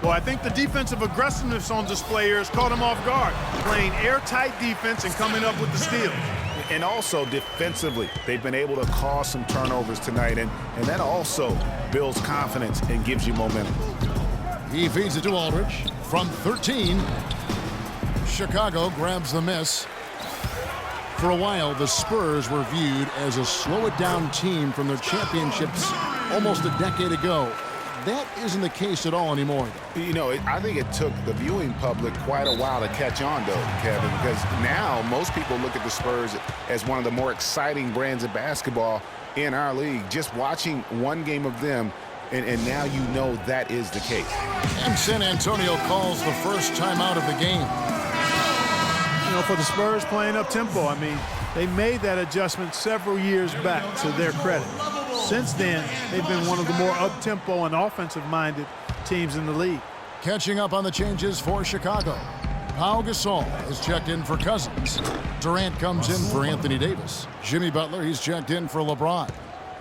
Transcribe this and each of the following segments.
Well, I think the defensive aggressiveness on display here has caught him off guard, playing airtight defense and coming up with the steal. And also defensively, they've been able to cause some turnovers tonight, and that also builds confidence and gives you momentum. He feeds it to Aldridge from 13. Chicago grabs the miss. For a while, the Spurs were viewed as a slow-it-down team from their championships almost a decade ago. That isn't the case at all anymore, though. You know, I think it took the viewing public quite a while to catch on, though, Kevin, because now most people look at the Spurs as one of the more exciting brands of basketball in our league. Just watching one game of them, and now you know that is the case. And San Antonio calls the first timeout of the game. You know, for the Spurs playing up-tempo, I mean, they made that adjustment several years back, to their credit. Since then, they've been one of the more up-tempo and offensive-minded teams in the league. Catching up on the changes for Chicago. Pau Gasol is checked in for Cousins. Durant comes in for Anthony Davis. Jimmy Butler, he's checked in for LeBron.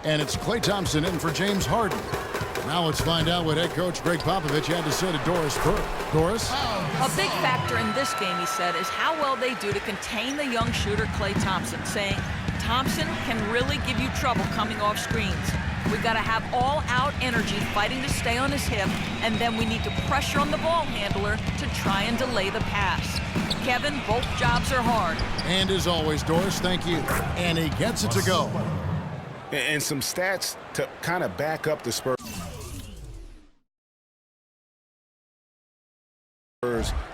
And it's Klay Thompson in for James Harden. Now let's find out what head coach Greg Popovich had to say to Doris Burke. Doris? A big factor in this game, he said, is how well they do to contain the young shooter Klay Thompson, saying Thompson can really give you trouble coming off screens. We've got to have all-out energy fighting to stay on his hip, and then we need to pressure on the ball handler to try and delay the pass. Kevin, both jobs are hard. And as always, Doris, thank you. And he gets it to go. And some stats to kind of back up the Spurs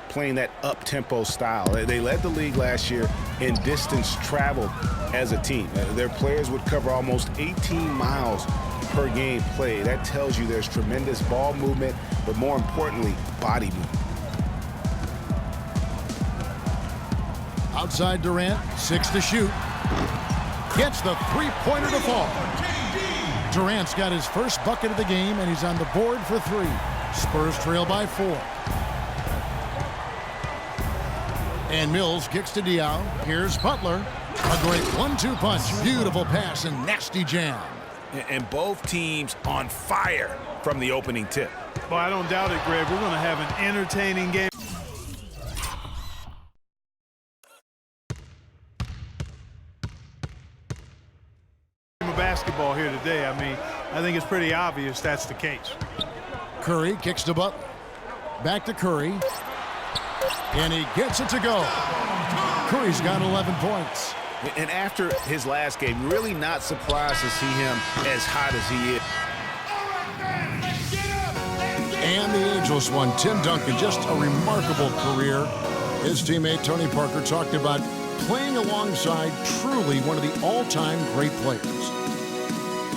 playing that up-tempo style. They led the league last year in distance traveled as a team. Their players would cover almost 18 miles per game played. That tells you there's tremendous ball movement, but more importantly, body movement. Outside Durant, 6 to shoot. Gets the three-pointer to fall. Durant's got his first bucket of the game, and he's on the board for 3. Spurs trail by 4. And Mills kicks to Diaw. Here's Butler. A great 1-2 punch. Beautiful pass and nasty jam. And both teams on fire from the opening tip. Well, I don't doubt it, Greg. We're going to have an entertaining game of basketball here today. I mean, I think it's pretty obvious that's the case. Curry kicks to Butler. Back to Curry. And he gets it to go. Curry's got 11 points. And after his last game, really not surprised to see him as hot as he is. And the ageless one, Tim Duncan, just a remarkable career. His teammate Tony Parker talked about playing alongside truly one of the all-time great players.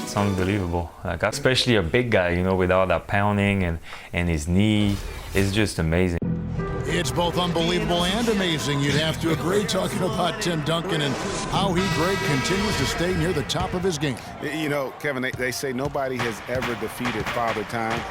It's unbelievable, especially a big guy, you know, with all that pounding and his knee. It's just amazing. It's both unbelievable and amazing, you'd have to agree, talking about Tim Duncan and how he, Greg, continues to stay near the top of his game. You know, Kevin, they say nobody has ever defeated Father Time.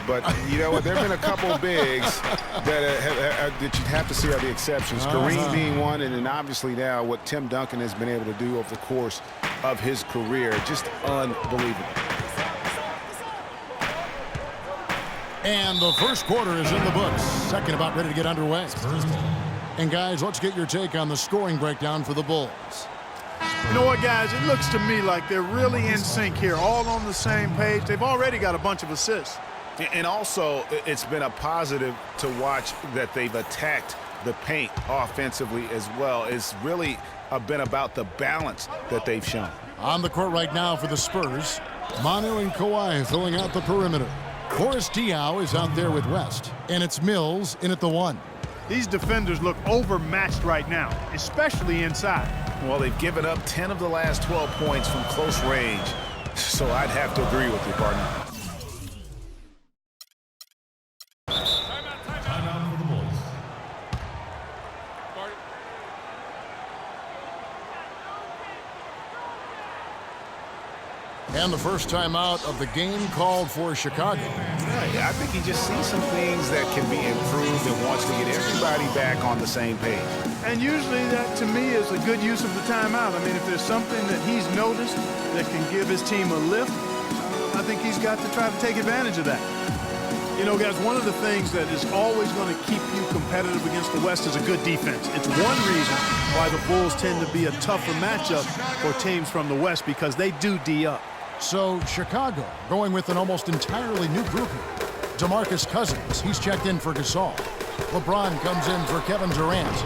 But you know what? There have been a couple of bigs that you'd have to see are the exceptions. Kareem being one, and then obviously now what Tim Duncan has been able to do over the course of his career. Just unbelievable. And the first quarter is in the books. Second about ready to get underway. And guys, let's get your take on the scoring breakdown for the Bulls. You know what, guys? It looks to me like they're really in sync here, all on the same page. They've already got a bunch of assists. And also, it's been a positive to watch that they've attacked the paint offensively as well. It's really been about the balance that they've shown. On the court right now for the Spurs, Manu and Kawhi filling out the perimeter. Boris Diaw is out there with West, and it's Mills in at the 1. These defenders look overmatched right now, especially inside. Well, they've given up 10 of the last 12 points from close range, so I'd have to agree with you, partner. And the first time out of the game called for Chicago. Yeah, I think he just sees some things that can be improved and wants to get everybody back on the same page. And usually that, to me, is a good use of the timeout. I mean, if there's something that he's noticed that can give his team a lift, I think he's got to try to take advantage of that. You know, guys, one of the things that is always going to keep you competitive against the West is a good defense. It's one reason why the Bulls tend to be a tougher matchup for teams from the West, because they do D up. So Chicago going with an almost entirely new group here. DeMarcus Cousins, he's checked in for Gasol. LeBron comes in for Kevin Durant.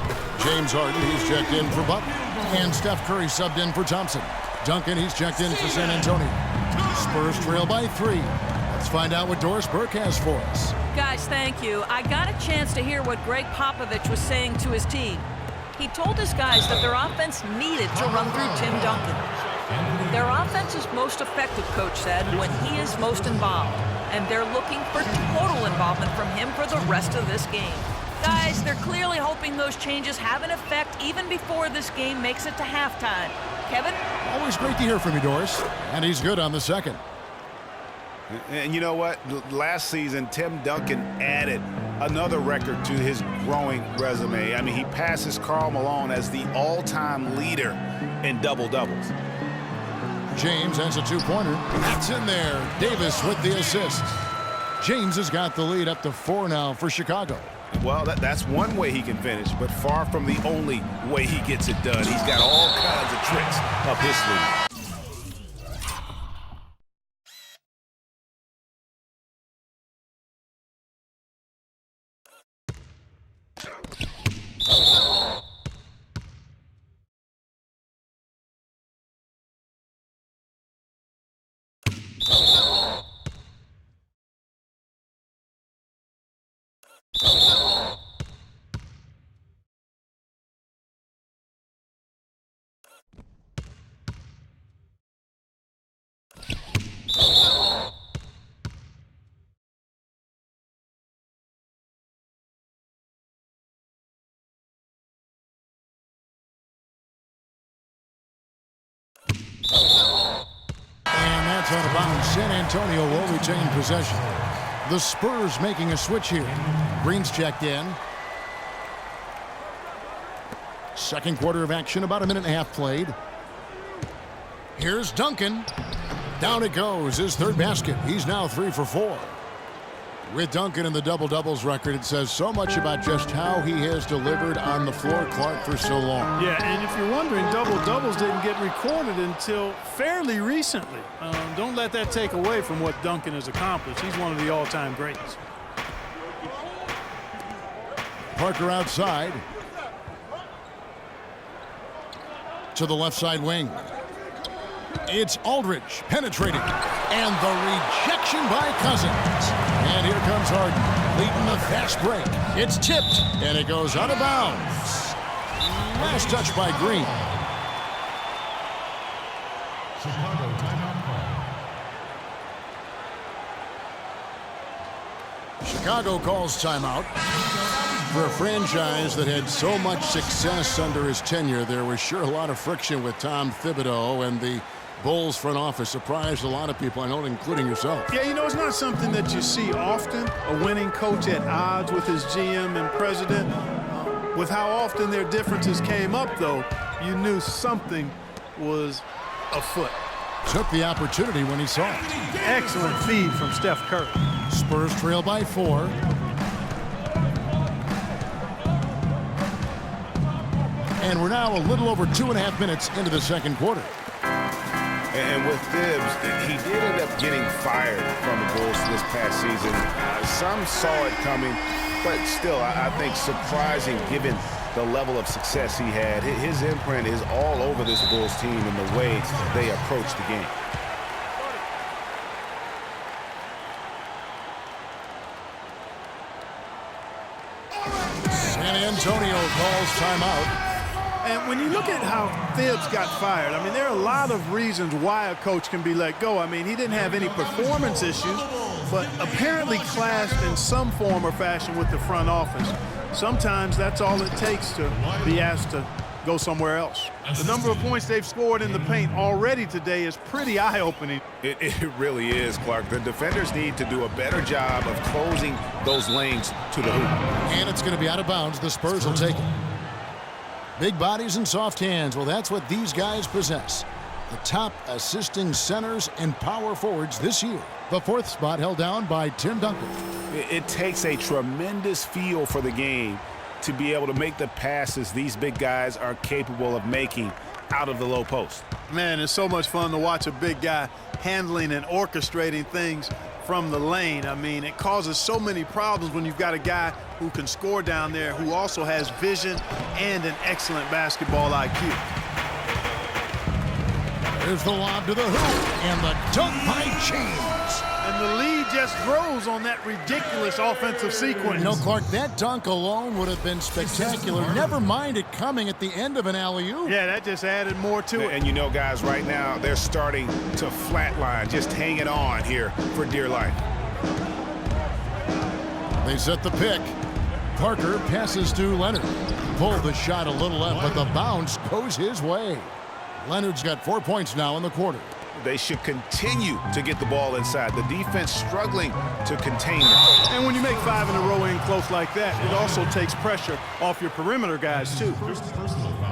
James Harden, he's checked in for Butler. And Steph Curry subbed in for Thompson. Duncan, he's checked in for San Antonio. Spurs trail by 3. Let's find out what Doris Burke has for us. Guys, thank you. I got a chance to hear what Greg Popovich was saying to his team. He told his guys that their offense needed to run through Tim Duncan. Their offense is most effective, Coach said, when he is most involved. And they're looking for total involvement from him for the rest of this game. Guys, they're clearly hoping those changes have an effect even before this game makes it to halftime. Kevin? Always great to hear from you, Doris. And he's good on the second. And you know what? Last season, Tim Duncan added another record to his growing resume. I mean, he passes Karl Malone as the all-time leader in double-doubles. James has a two-pointer. That's in there. Davis with the assist. James has got the lead up to 4 now for Chicago. Well, that's one way he can finish, but far from the only way he gets it done. He's got all kinds of tricks up his sleeve. And that's out of bounds. San Antonio will retain possession. The Spurs making a switch here. Green's checked in. Second quarter of action, about a minute and a half played. Here's Duncan. Down it goes, his third basket. He's now 3 for 4. With Duncan in the double-doubles record, it says so much about just how he has delivered on the floor, Clark, for so long. Yeah, and if you're wondering, double-doubles didn't get recorded until fairly recently. Don't let that take away from what Duncan has accomplished. He's one of the all-time greats. Parker outside. To the left side wing. It's Aldridge penetrating. And the rejection by Cousins. And here comes Harden leading the fast break. It's tipped. And it goes out of bounds. Last touch by Green. Chicago calls timeout. For a franchise that had so much success under his tenure, there was sure a lot of friction with Tom Thibodeau, and the Bulls front office surprised a lot of people, I know, including yourself. Yeah, you know, it's not something that you see often. A winning coach at odds with his GM and president. With how often their differences came up, though, you knew something was afoot. Took the opportunity when he saw it. Excellent feed from Steph Curry. Spurs trail by 4. And we're now a little over 2.5 minutes into the second quarter. And with Thibs, he did end up getting fired from the Bulls this past season. Some saw it coming, but still, I think surprising given the level of success he had. His imprint is all over this Bulls team in the way they approach the game. San Antonio calls timeout. And when you look at how Thibs got fired, I mean, there are a lot of reasons why a coach can be let go. I mean, he didn't have any performance issues, but apparently clashed in some form or fashion with the front office. Sometimes that's all it takes to be asked to go somewhere else. The number of points they've scored in the paint already today is pretty eye-opening. It really is, Clark. The defenders need to do a better job of closing those lanes to the hoop. And it's going to be out of bounds. The Spurs will take it. Big bodies and soft hands. Well, that's what these guys possess. The top assisting centers and power forwards this year. The 4th spot held down by Tim Duncan. It takes a tremendous feel for the game to be able to make the passes these big guys are capable of making out of the low post. Man, it's so much fun to watch a big guy handling and orchestrating things from the lane. I mean, it causes so many problems when you've got a guy who can score down there, who also has vision and an excellent basketball IQ. Here's the lob to the hoop, and the dunk by James. And the lead just grows on that ridiculous offensive sequence. You know, Clark, that dunk alone would have been spectacular. Never mind it coming at the end of an alley-oop. Yeah, that just added more to it. And you know, guys, right now, they're starting to flatline, just hanging on here for dear life. They set the pick. Parker passes to Leonard. Pulled the shot a little left, but the bounce goes his way. Leonard's got 4 points now in the quarter. They should continue to get the ball inside. The defense struggling to contain them. And when you make 5 in a row in close like that, it also takes pressure off your perimeter guys, too.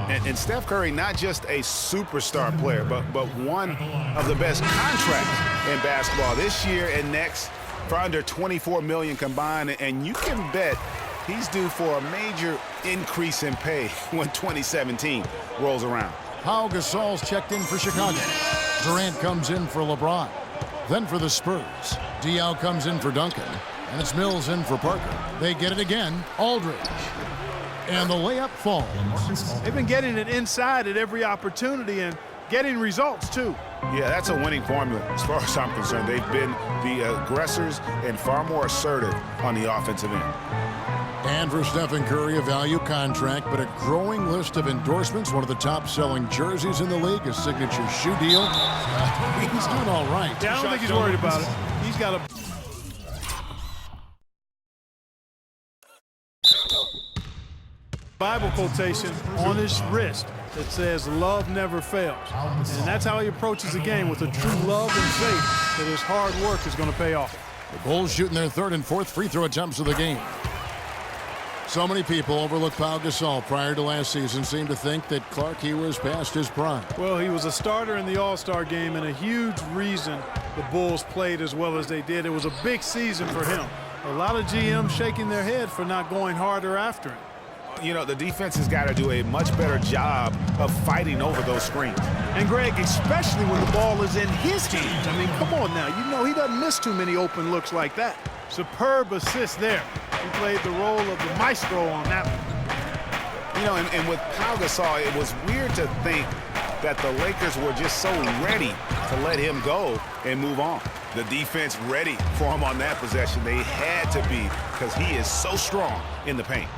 And Steph Curry, not just a superstar player, but one of the best contracts in basketball this year and next for under $24 million combined. And you can bet he's due for a major increase in pay when 2017 rolls around. Pau Gasol's checked in for Chicago. Durant comes in for LeBron. Then for the Spurs, Diaw comes in for Duncan. And it's Mills in for Parker. They get it again, Aldridge. And the layup falls. They've been getting it inside at every opportunity and getting results, too. Yeah, that's a winning formula as far as I'm concerned. They've been the aggressors and far more assertive on the offensive end. And for Stephen Curry, a value contract, but a growing list of endorsements. One of the top-selling jerseys in the league, a signature shoe deal. He's doing all right. Yeah, I don't think he's worried about it. He's got a Bible quotation on his wrist that says, "Love never fails." And that's how he approaches the game, with a true love and faith that his hard work is going to pay off. The Bulls shooting their third and fourth free throw attempts of the game. So many people overlooked Pau Gasol prior to last season, seemed to think that Clark, he was past his prime. Well, he was a starter in the All-Star game and a huge reason the Bulls played as well as they did. It was a big season for him. A lot of GMs shaking their head for not going harder after him. You know, the defense has got to do a much better job of fighting over those screens. And Greg, especially when the ball is in his hands. I mean, come on now. You know he doesn't miss too many open looks like that. Superb assist there. He played the role of the maestro on that one. You know, and with Pau Gasol, it was weird to think that the Lakers were just so ready to let him go and move on. The defense ready for him on that possession. They had to be, because he is so strong in the paint.